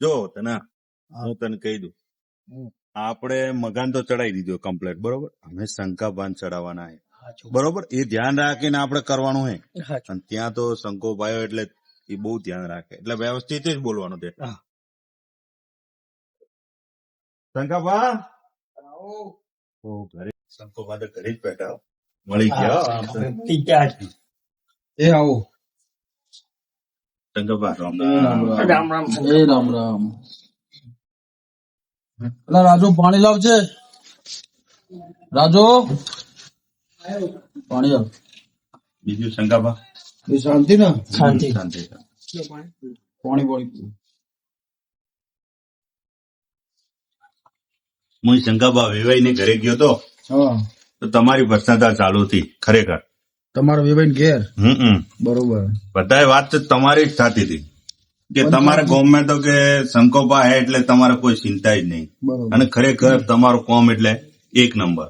જો તને હું તને કહી દઉં, આપણે મકાન તો ચડાવી દીધો કમ્પ્લેટ, બરોબર. અમે શંકાબાન ચડાવવાના છે, બરોબર. એ ધ્યાન રાખીને આપણે કરવાનું છે. અને ત્યાં તો શંકો પાયો એટલે એ બહુ ધ્યાન રાખે, એટલે વ્યવસ્થિત જ બોલવાનું છે. શંકાબા ઘરે શંકોબા તો ઘરે જ બેઠા મળી ગયા. એ આવો શંકાબા રામ રામ રામ. એ રામ રામ. પેલા રાજુ પાણી લાવજે. રાજુ પાણી લાવ. બીજું શંકાબા એ શાંતિ ને? શાંતિ શાંતિ. પાણી પાણી હું શંકાબા વેવાઈ ને ઘરે ગયો તો હા તો તમારી ભ્રષ્ટાચાર ચાલુ હતી ખરેખર. તમારા વેવાઈ ઘેર બરોબર બધાએ વાત તો તમારી જ થતી હતી કે તમારા ગામમાં તો કે શંકોબા હે એટલે તમારે કોઈ ચિંતા જ નહીં. બરોબર. અને ખરેખર તમારું કોમ એટલે એક નંબર.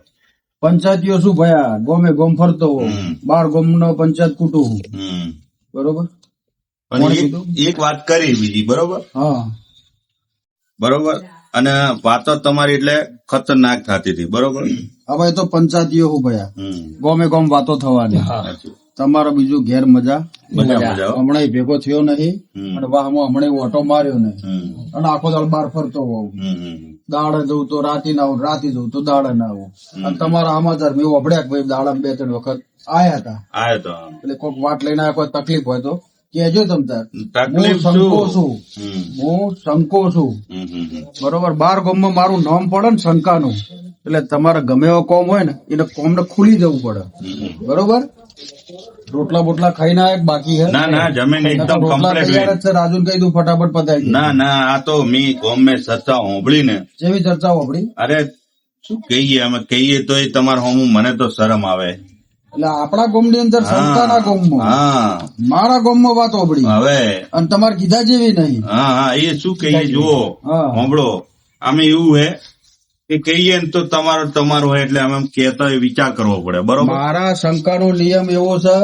પંચાયતીઓ શું ભયા ગોમે ગોમ ફરતો હો, 12 ગોમ નો પંચાયત કુટું બરોબર. પણ એક વાત કરી બીજી, બરોબર હા બરોબર. અને વાતો તમારી એટલે ખતરનાક થતી હતી, બરોબર. હવે તો પંચાયતીઓ શું ભયા ગોમે ગોમ વાતો થવાની. તમારો બીજું ઘેર મજા હમણાં ભેગો થયો નહીં અને વાહમાં હમણાં ઓટો માર્યો નહીં અને આખો દાડ બહાર ફરતો હોઉં. દાડે જવું તો રાતી ના આવું, રાતી જવું તો દાડે ના આવું. અને તમારા સમાચાર મેં વભડ્યા ભાઈ દાડા 2-3 વખત આયા હતા. એટલે કોઈક વાત લઈને આવ્યા, કોઈ તકલીફ હોય તો કેજો તમ તાર. હું શંકો છું બરોબર. 12 ગામમાં મારું નામ પડે ને શંકાનું, એટલે તમારે ગમે એવો કોમ હોય ને એને કોમ ને ખુલી જવું પડે, બરોબર. રોટલા બોટલા ખાઈને આવે બાકી હે? ના ના, જમીન એકદમ કમ્પ્લીટ છે. રાજુ કહી દઉં ફટાફટ પતાવી દે. ના ના, આ તો મી ગોમ મેં ચર્ચા હોંભળી ને. જેવી ચર્ચા હોંભળી? અરે શું કહીએ, અમે કહીએ તો એ તમારે હોમ મને તો શરમ આવે. એટલે આપણા ગામ ની અંદર શંકાના ગામમાં મારા ગામમાં વાત હોંભળી હવે અને તમારે કીધા જેવી નહીં. હા હા, એ શું કહીએ જુઓ હોંભળો, અમે એવું હે કે કહીએ ને તો તમારું હોય એટલે અમે કહેતા વિચાર કરવો પડે, બરોબર. મારા શંકાનો નિયમ એવો છે,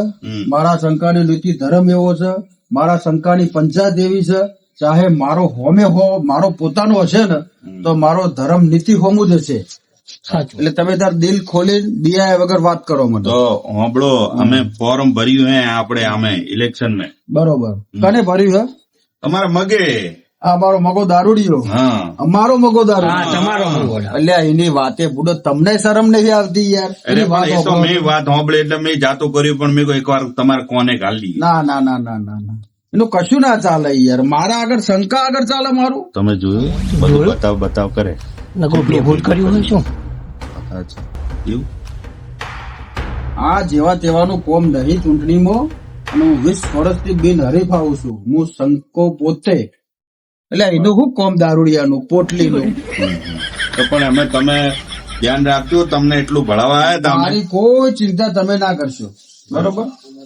મારા શંકાની નીતિ ધર્મ એવો છે, મારા શંકાની પંચાયત એવી છે, ચાહે મારો હોમે હો મારો પોતાનો હશે ને તો મારો ધર્મ નીતિ હોમું જ હશે. એટલે તમે તાર દિલ ખોલી દિયા વગર વાત કરો મને. તો હોંભળો, અમે ફોર્મ ભર્યું હે આપણે આમે ઇલેક્શન में, બરોબર. કને ભર્યું હે? તમારા મગે. આ મારો મગો દારૂડિયો. અમારો મગો દારૂ. એટલે એની વાતે બુડો તમને શરમ નહીં આવતી યાર? મેં વાત સાંભળી એટલે મેં જાતો કર્યું, પણ મેં એક વાર તમારે કોને ગાલી. ના ના ના ના ના ના, એનું કશું ના ચાલે યાર. મારા આગળ શંકા આગળ ચાલે મારું. તમે જોયું બધું બતાવ કરે ભૂલ કર્યું હોય શું? એવું આ જેવા તેવાનું કોમ નહીં ચૂંટણીમાં. અને હું 20 વર્ષથી બિન હરીફ આવું છું. હું શંકો પોતે. એટલે એનું શું કોમ દારૂડિયાનું પોટલીનું. પણ અમે તમે ધ્યાન રાખજો, તમને એટલું ભણાવવા આવ્યા. મારી કોઈ ચિંતા તમે ના કરશો, બરોબર.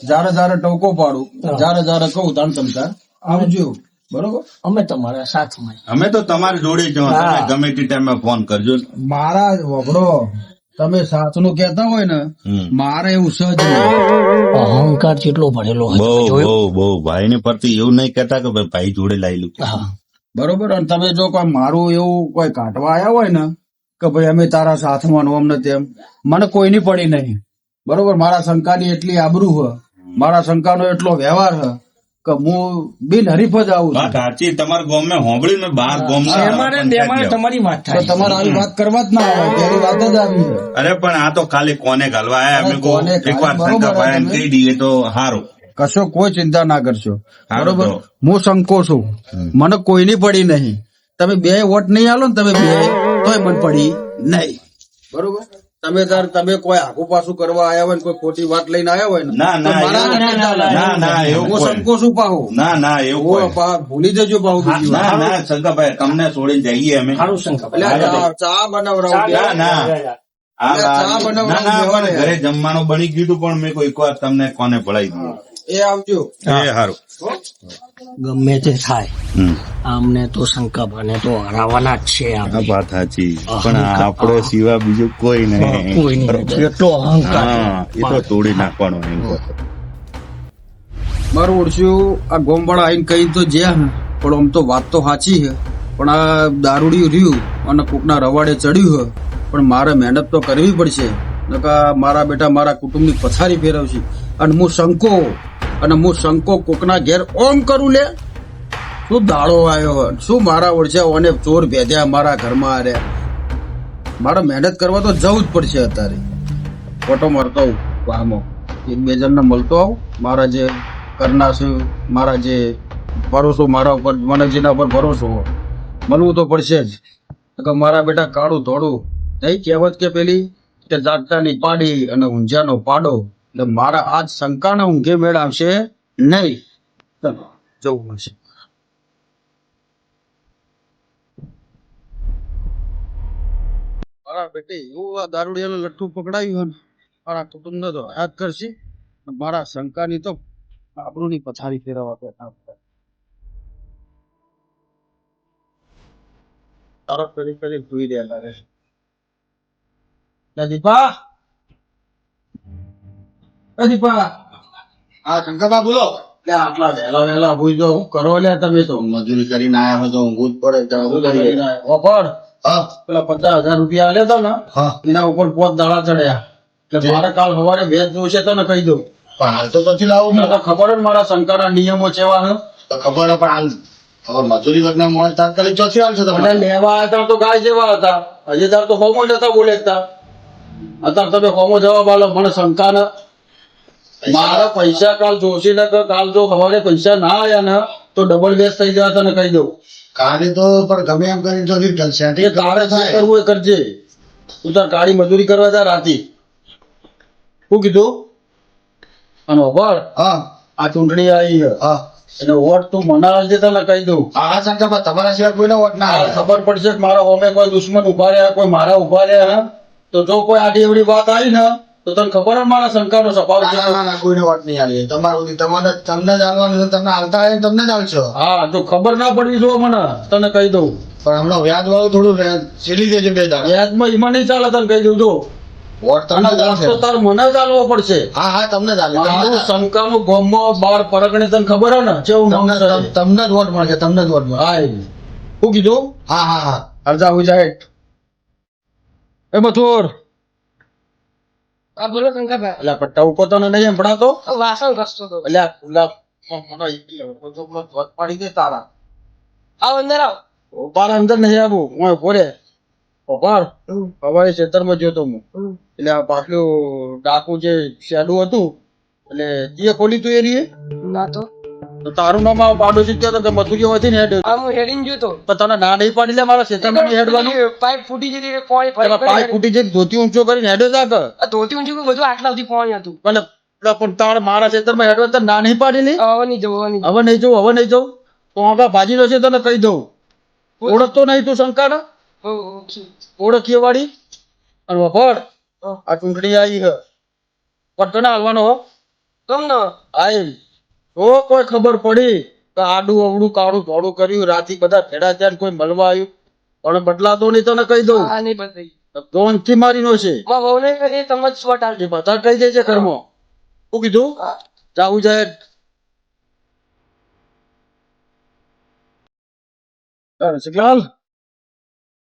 જયારે જયારે ટોકો પાડું, જયારે જયારે કહું તાણ તમતાર આવજો, બરોબર. અમે તમારા સાથમાં, અમે તો તમારી જોડે જ. ગમે તે ટાઈમે ફોન કરજો. મારા વગડો તમે સાથનું કેતા હોય ને, મારે એવું સહજ અહંકાર જેટલો ભરેલો બહુ ભાઈ ને પરથી એવું નહીં કહેતા કે ભાઈ જોડે લાયેલું, બરોબર. અને તમે જો કોઈ મારું એવું કોઈ કાઢવા આવ્યા હોય ને કે ભાઈ અમે તારા સાથમાં નો અમને તેમ, મને કોઈની પડી નહીં, બરોબર. મારા શંકાની એટલી આબરૂ હ, મારા શંકાનો એટલો વ્યવહાર હ કે હું બિન હરીફ જ આવું છું. સાચી તમારા ગામ માં હોંભળી ને 12 ગામ તમારી વાત થાય, તમારે આવી વાત કરવા જ ના આવે, તેની વાત જ આવી. અરે પણ આ તો ખાલી કોને ગાલવા આવ્યા, અમે એકવાર શંકા ભાઈ કહી દઈએ તો સારું. કશો કોઈ ચિંતા ના કરશો, બરોબર. હું શંકો છું, મને કોઈની પડી નહીં. તમે 2 વોટ નહીં આલો ને, તમે 2 તોય મને પડી નહીં, બરોબર. તમે કોઈ આગુ પાછું કરવા આવ્યા હોય ને કોઈ ખોટી વાત લઈને આવ્યા હોય ને, હું શંકો છું પાહુ. ના ના, એવું ભૂલી જજો પાહુ. ના ના શંકાભાઈ, તમને છોડીને જઈએ અમે. ચા બનાવરાવું, ઘરે જમવાનું બની ગયું પણ મેં કોઈ વાર તમને કોને ભળાઈ દીધું. એ આવજો. એ સારું. ગમે તે થાય, આમને તો શંકાભાને તો હરાવવાના જ છે. વાત સાચી, પણ આપડે સિવાય બીજું કોઈ નહીં. એટલો અહંકાર એ તો તોડી નાખવાનો. મારું ઓળખ્યું આ ગોમવાળા આઈને કઈ તો જ્યાં ને પણ આમ તો વાત તો સાચી છે પણ આ દારૂડિયું રહ્યું અને કોકના રવાડે ચડ્યું છે પણ મારે મહેનત તો કરવી પડશે નકા મારા બેટા મારા કુટુંબની પથારી ફેરવશે અને હું શંકો કોકના ઘેર ઓમ કરું લે શું દાડો આવ્યો શું મારા ઓળખ્યા ઓને ચોર ભેદ્યા મારા ઘરમાં આર્યા મારે મહેનત કરવા તો જવું જ પડશે અત્યારે ફોટો મારતો આવું વાહમાં એક બે જણને મળતો આવું મારા જે કરના છે મારા જે ભરોસો મારા ઉપર મને જેના ઉપર ભરોસો હોય મળવું તો પડશે જ કે મારા બેટા કાળું ધોળું નહીં કહેવત કે પેલી કે જાગતાની પાડી અને ઊંઝાનો પાડો એટલે મારા આજ શંકાને ઊંઘે મેળ આવશે નહીં ચાલો જવું મળશે મારા બેટે એવું આ દારૂડિયાનું લઠ્ઠું પકડાયું ને મારા કુટુંબને તો યાદ કરશે મારા શંકાની તો આબરૂની પથારી ફેરવવા બેઠા તારો કરી ભૂઈ રહ્યા રહે દીપા દીપા હા શંકરબા બોલો. આટલા વહેલા ભૂઈ જો હું કરો લ્યા તમે તો મજૂરી કરીને આયા હોય તો ઊંઘવું જ પડે. તો શું કરીએ? ઓફર હા પેલા 50,000 રૂપિયા આલ્યા હતા ને હા એના ઉપર 5 દાડા ચડ્યા એટલે મારે કાલ સવારે ભેજ જોશે તો ને કહી દઉં પણ હાલ તો નથી લાવું મને તો ખબર જ મારા શંકરના નિયમો કેવા છે તો ખબર હે, પણ હાલ હવે મજૂરી વગરના મોણ તાત્કાલિક ચોથી હાલશે એટલે તમને. લેવા આવ્યા હતા તો ગાય જેવા હતા હજી તાર તો હોમો જ હતા બોલેતા અત્યારે તમે હોમો જવાબ આલો મને શંકા ને મારા પૈસા કાલ જોશી ને કે કાલ જો સવારે પૈસા ના આયા ને તો ડબલ બેસ થઈ જવા તને કહી દઉં કાલે તો પણ ગમે એમ કરીને તો નહીં ચાલશે. એ તારે શું કરવું એ કરજે તું તાર કાળી મજૂરી કરવા જા રાતી શું કીધું અને ખબર હા આ ચૂંટણી આવી છે હા એટલે વોટ તું મને આવજે તને કહી દઉં હા શંકરબા તમારા સિવાય કોઈને વોટ ના આ આવે. ખબર પડશે કે મારા હોમે કોઈ દુશ્મન ઉભા રહ્યા કોઈ મારા ઉભા રહ્યા તો જો કોઈ આડી એવડી વાત આવી ને તો તને ખબર હે મારા શંકાનો સ્વભાવ છે ના કોઈને વોટ નહીં આવે. તમારું તમને જ આવવાનું છે. તમને હાલતા હોય તમને જ આવશો. હા જો ખબર ના પડવી જો મને તને કહી દઉં પણ હમણાં વ્યાજ વાળું થોડું ચીલી દેજો 2 દાડા. વ્યાજમાં ઈમાં નહીં ચાલે તને કહી દઉં જો વોટ તમને જ અને આવશે. તો તાર મને ચાલવો પડશે હા હા તમને જ આવે. મારું શંકાનું ગામમાં 12 પરગણે તને ખબર હે ને કેવું નામ છે તમને જ વોટ મળશે. તમને જ વોટ મળશે. હા શું કીધું હા હા હા અરજા હું જાય એ મથુર બોલો શંકરભાઈ. એટલે પટ્ટા ઉપર તો નહીં સંભળાતો વાસણ ઘસતો હતો. પાડી દે તારા આવો અંદર આવો. તારા અંદર નહીં આવું હું પોરે પપાર હવારે ખેતરમાં ગયો તો હું એટલે આ પાછલું ડાકુ જે શેડું હતું એટલે જે ખોલી તું એ રીએ ના તો તો તારું નામ આ પાડોશી ત્યાં તો મથુરીઓ હતી ને હેડ આ હું હેડીને જોતો. પણ તને ના નહીં પાડી લે મારા ખેતરમાં નહીં હેડવાનું પાઇપ ફૂટી જતી એટલે પાણી ફરી એમાં પાઇપ ફૂટી જઈને ધોતી ઊંચો કરીને હેડો જાક આ ધોતી ઊંચું કે બધું આટલા સુધી પાણી હતું. એટલે પણ તારે મારા ખેતરમાં હેડવા તને ના નહીં પાડી લે હવે નહીં જવું, હવે નહીં હવે નહીં જવું તો આગળ ભાજી નો છે તને કહી દઉં ઓળખતો નહીં તું શંકા જવું. ઓળખીએ વાળી અને વફળ આ ચૂંટણી આવી છે પટ્ટો ના હાલવાનો હો કેમ ન? આઈ તો કોઈ ખબર પડી કે આડું અવડું કાળું ધોળું કર્યું રાતી બધા ભેડા થયા ને કોઈ મળવા આવ્યું પણ બદલાતો નહીં તને કહી દઉં આ નહીં બતાવી. ધોનથી મારીનો છે મારા વહુને કહી તમે જ સ્વટ એ આલજો. બધા કહી દે છે ઘરમાં શું કીધું હા. જાવું જાય રસિકલાલ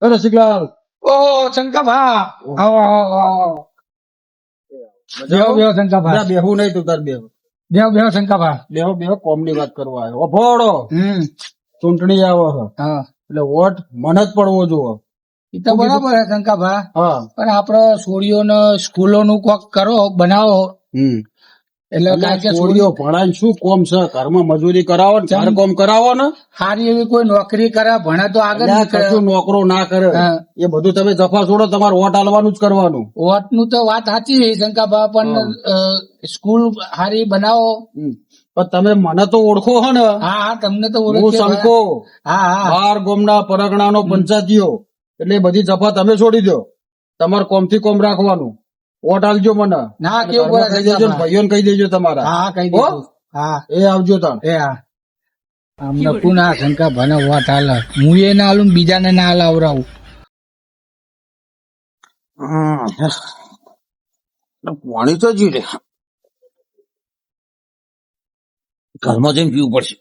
રસિકલાલ ઓહો શંકરભા આવો આવો આવો બેહો બેહો શંકરભા બેહું નહીં તું તાર બેહું બેહો બેહો શંકરભા બેહો કોમની વાત કરવા આવ્યો અભોડો ચૂંટણી આવે છે હા એટલે વોટ મને જ પડવો જોવો એ તો બરાબર છે શંકરભા હા પણ આપડે છોડીઓને સ્કૂલોનું કોક કરો બનાવો એટલે કારણ કે છોડીઓ ભણાય શું કોમ છે ઘરમાં મજૂરી કરાવો ને ઘર કોમ કરાવો ને સારી એવી કોઈ નોકરી કરે ભણે તો આગળ એટલે નીકળે. કશું નોકરો ના કરે હા. એ બધું તમે જફા છોડો તમારે વોટ આલવાનું જ કરવાનું વોટ નું તો વાત સાચી છે શંકરભા પણ સ્કૂલ સારી બનાવો પણ તમે મને તો ઓળખો હો ને હા હા તમને તો હું ઓળખીએ શંકો હા હા 12 ગામના પરગણાનો પંચાયતીઓ એટલે એ બધી જફા તમે છોડી દો તમારે કોમથી કોમ રાખવાનું વોટ આલજો મને ના કેવું ઘરમાં કહી દેજો ને શંકરભા. ભાઈઓને કહી દેજો તમારા હા હા કઈ હો? દીધું હા એ આવજો તાણ એ હા અમને પુના શંકરભા ને વોટ હાલ હું એ ના હાલું બીજાને ના લાવરાવું પાણી તો જી રે ઘરમાં જઈને પીવું પડશે.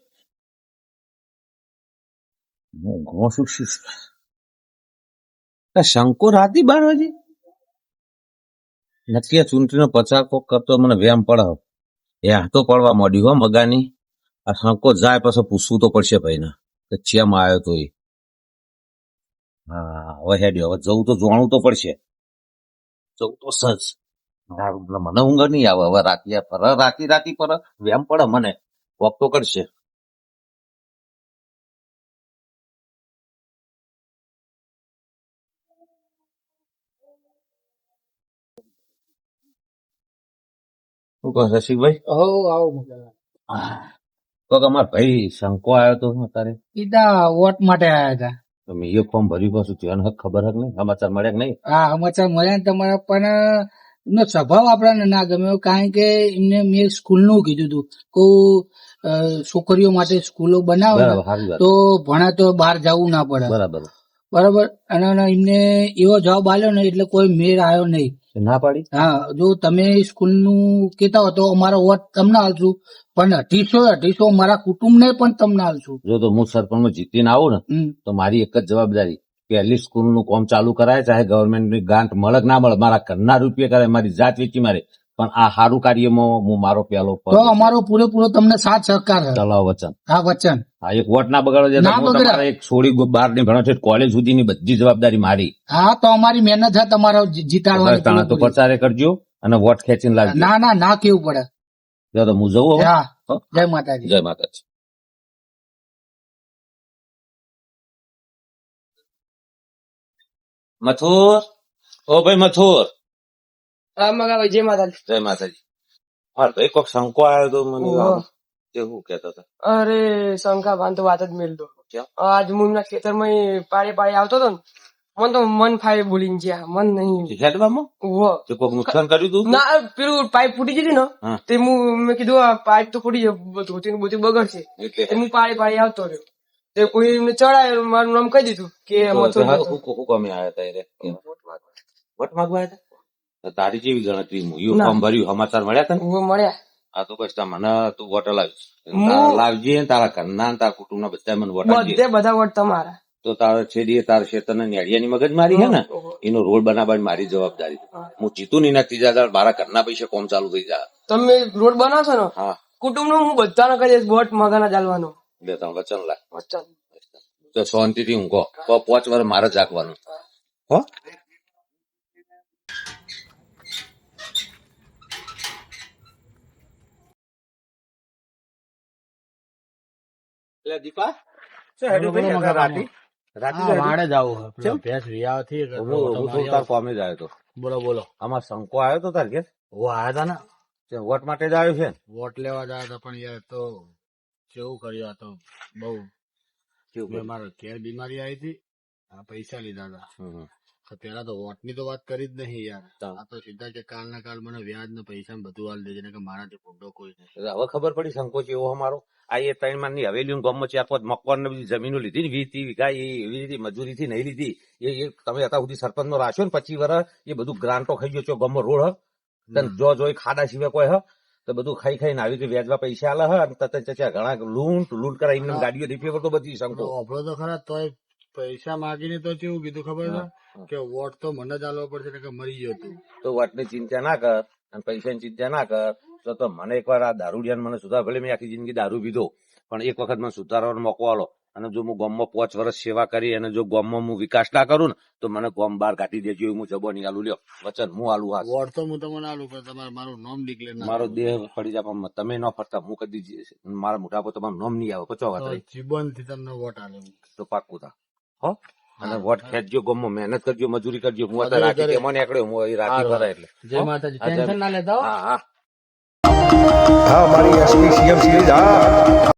ઘઉં શું શંકો રાતી 12 વાગે નક્કી આ ચૂંટણીનો પ્રચાર કોક કરતો મને વ્યાયામ પડે. એ તો પડવા માંડ્યું હો મગાની. આ શંકો જાય પછી પૂછવું તો પડશે ભાઈને કે ચેમ આવ્યો તો એ. હા હવે હેડ્યો, હવે જવું તો જોવાનું તો પડશે. જવું તો સજ મને ઊંઘ નહીં આવે હવે. રાતી પર વ્યાયામ પડે મને, વોક તો કરશે. શું કહો રસિકભાઈ? તો તમારા ભાઈ શંકો આવ્યો તો અત્યારે સીધા વોટ માટે આયા હતા. તમે એ ફોર્મ ભર્યું પાછું ત્યાં ખબર હક નહીં, સમાચાર મળ્યા કે નહીં? હા, સમાચાર મળ્યા ને તમારા, પણ એમનો સ્વભાવ આપણને ના ગમ્યો, કારણ કે એમને મેં સ્કૂલનું કીધું હતું કે છોકરીઓ માટે સ્કૂલો બનાવે ને સારી વાત. તો ભણે તો બહાર જવું ના પડે. બરાબર. અને એમને એવો જવાબ આલ્યો ને એટલે કોઈ મેળ આવ્યો નહીં. ના પાડી? હા, જો તમે સ્કૂલનું કહેતા હો તો અમારો વોટ તમને આલશું, પણ 28 મારા કુટુંબને પણ તમને આલશું. જો તો હું સરપંચ જીતીને આવું ને તો મારી એક જ જવાબદારી, પહેલી સ્કૂલ નું કામ ચાલુ કરાય, ચાહે ગવર્મેન્ટ ની ગ્રાન્ટ મળે કે ના મળે, મારા ઘરના રૂપિયા કરે, મારી જાત વેચી મારે, પણ આ સારું કાર્યમાં હું મારો પહેલો તો અમારો પૂરેપૂરો તમને સાથ સહકાર છે. ચલાવ વચન. હા, વચન. હા, એક વોટ ના બગાડો છે. એક છોડી બહાર ની ભણો છે, કોલેજ સુધીની બધી જવાબદારી મારી. હા, તો અમારી મહેનત છે તમારો જીતાડવાની. તો પ્રચારે કરજો અને વોટ ખેંચીને લાવજો. ના કેવું પડે. જો તો હું જવું. હા, જય માતાજી. જય માતાજી. મથુર, ઓ ભાઈ મથુર. હા મગાભાઈ, જય માતાજી. જય માતાજી. હા ભાઈ, કોક શંકો આવ્યો તો મને. શું કેતા હતા? અરે શંકા ભાન તો વાત જ મેલ દો. આજ હું એમના ખેતરમાં પાડે આવતો હતો ને, મને તો મન ફાય બોલીને જ્યાં મન નહીં. હેડવામાં કોક નુકસાન કર્યું તું? ના, પેલું પાઇપ ફૂટી ગઈ ને તે મેં કીધું આ પાઇપ તો ફૂટી જાય, ધોતી બધું બગડશે. હું પાડે આવતો રહ્યો. તે કોઈ એમને ચડાય, મારું નામ કહી દીધું કે કમે આવ્યા હતા. વોટ માંગવા આવ્યા હતા? તારી જેવી ગણતરી ફોર્મ ભર્યું, સમાચાર મળ્યા હતા? મળ્યા. હા તો બસ મને તું વોટ લાવજે, તારા ઘરના તારા કુટુંબ ના બધા મને વોટ બધા વોટ તમારા. તો તારા છેડીએ તારા ક્ષેત્ર નેડિયાની મગજ મારી છે ને, એનો રોડ બનાવવાની મારી જવાબદારી. હું જીતું નહીં ના ત્રીજા દાડ મારા ઘરના પૈસા કોમ ચાલુ થઈ જાય. તમે રોડ બનાવશો ને? હા, કુટુંબ નું હું બધાને કહી દઈશ વોટ મગાના ચાલવાનો. બે ત્રણ વચન લાગ. વચન તો શાંતિથી ઊંઘો. 5 વર્ષ મારે જાગવાનું. હો દીપા બોલો. આમાં શંકો આવ્યો તો તાર ઘેર? આયા હતા ને, વોટ માટે જ આવ્યો છે? વોટ લેવા જ આવ્યા હતા, પણ યાર તો કેવું કર્યું, આ તો બહુ મારા ઘેર બીમારી આવી હતી, આ પૈસા લીધા હતા. પેલા તો વોટ ની તો વાત કરી જ નહીં યાર. આ તો સીધા કે કાલ ના કાલ મને વ્યાજ ને પૈસા બધું હાલ દેજે, કે મારાથી ફોટો કોઈ નહીં. હવે ખબર પડી શંકો છે એવો અમારો. આ એ 3 માળની હવેલી ગામમાં 4-5 મકવાન ને બધી જમીનો લીધી ને 20-30 વીઘા, એવી રીતે મજૂરી થી નહીં લીધી. એ તમે અત્યાર સુધી સરપંચ નો રાખ્યો ને 25 વર્ષ, એ બધું ગ્રાન્ટો ખાઈ ગયો છો. ગામમાં રોડ જો ખાડા સિવાય કોઈ તો બધું ખાઈને આવી કે વ્યાજમાં પૈસા આલે ઘણા લૂંટ કરાય એમને ગાડીઓ રિપેર તો બધી શંકો. આપણો તો ખરા તોય પૈસા માગીને તો કેવું કીધું ખબર છે કે વોટ તો મને જ આલવો પડશે કે મરી ગયો તું. તો વોટ ની ચિંતા ના કર અને પૈસાની ચિંતા ના કર. તો મને એકવાર આ દારૂડિયાને મને સુધાર, ભલે મેં આખી જિંદગી દારૂ પીધો, પણ એક વખત મને સુધારવાનો મોકો આલો. અને જો હું ગામમાં 5 વર્ષ સેવા કરી અને જો ગામમાં હું વિકાસ ના કરું ને તો મને ગામ બહાર કાઢી દેજો. હું જબોની આલુ લ્યો વચન, હું આલુ. હા, વોટ તો હું તમને આલું, પણ તમારે મારું નામ ડિક્લેર ના. મારો દેહ પડી જાય, તમે ન ફરતા હું કદી મારા મોટા પર તમારું નામ નહીં આવે. પચો વાત રહી. જીવન થી તમને વોટ આલે તો પાક્કું થા. હો, અને વોટ ખેંચજો, ગામમાં મહેનત કરજો, મજૂરી કરજો. હું અત્યારે રાતે મને એકડ્યો, હું રાતે ભરાય એટલે. જય માતાજી. ટેન્શન ના લેતા. હા. હા, મારી એસપી સીએમ સિરીઝ. હા.